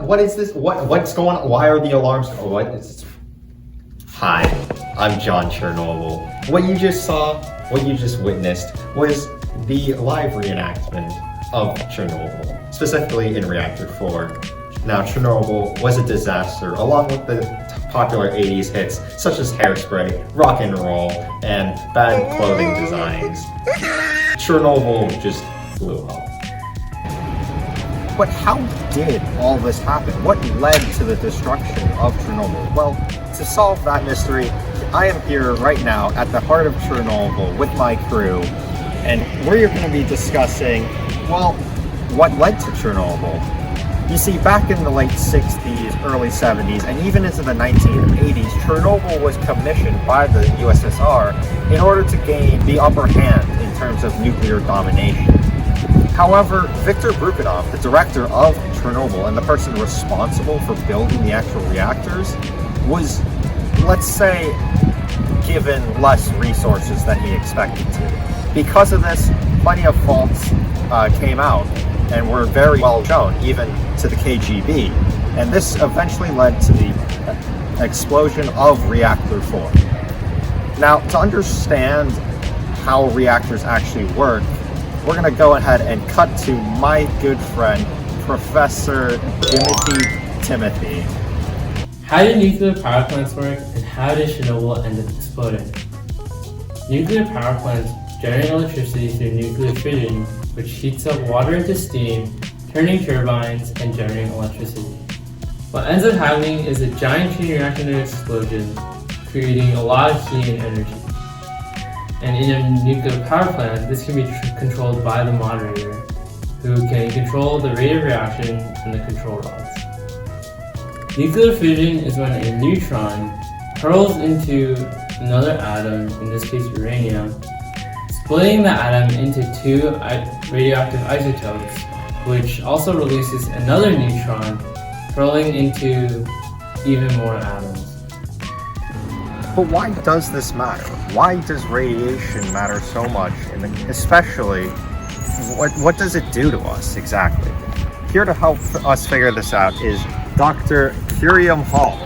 what is this? What's going on? Why are the alarms? What is this? Hi, I'm John Chernobyl. What you just saw, what you just witnessed, was the live reenactment of Chernobyl, specifically in Reactor 4. Now, Chernobyl was a disaster, along with the popular 80s hits such as Hairspray, Rock and Roll, and bad clothing designs. Chernobyl just blew up. But how did all this happen? What led to the destruction of Chernobyl? Well, to solve that mystery, I am here right now at the heart of Chernobyl with my crew, and we're going to be discussing, well, what led to Chernobyl. You see, back in the late 60s, early 70s, and even into the 1980s, Chernobyl was commissioned by the USSR in order to gain the upper hand in terms of nuclear domination. However, Viktor Brukhanov, the director of Chernobyl and the person responsible for building the actual reactors, was, let's say, given less resources than he expected to. Because of this, plenty of faults came out and were very well shown, even to the KGB. And this eventually led to the explosion of Reactor 4. Now, to understand how reactors actually work, we're going to go ahead and cut to my good friend, Professor Timothy. How do nuclear power plants work, and how did Chernobyl end up exploding? Nuclear power plants generate electricity through nuclear fission, which heats up water into steam, turning turbines and generating electricity. What ends up happening is a giant chain reaction explosion, creating a lot of heat and energy. And in a nuclear power plant, this can be controlled by the moderator, who can control the rate of reaction and the control rods. Nuclear fission is when a neutron hurls into another atom, in this case uranium, splitting the atom into two radioactive isotopes, which also releases another neutron, hurling into even more atoms. But why does this matter? Why does radiation matter so much? And especially, what does it do to us exactly? Here to help us figure this out is Dr. Curium Hall.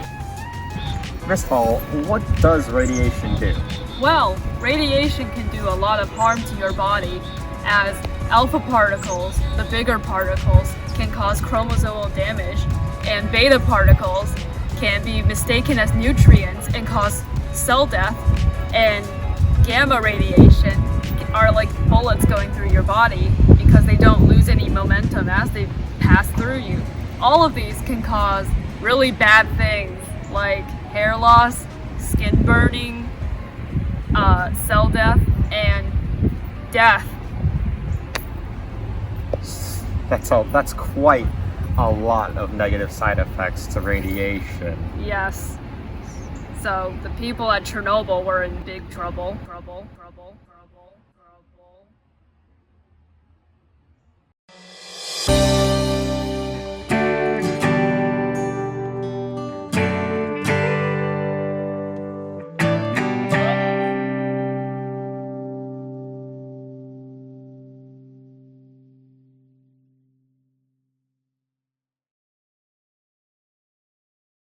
Miss Hall, what does radiation do? Well, radiation can do a lot of harm to your body, as alpha particles, the bigger particles, can cause chromosomal damage, and beta particles can be mistaken as nutrients and cause cell death, and gamma radiation are like bullets going through your body because they don't lose any momentum as they pass through you. All of these can cause really bad things like hair loss, skin burning, cell death, and death. That's quite a lot of negative side effects to radiation. Yes. So the people at Chernobyl were in big trouble.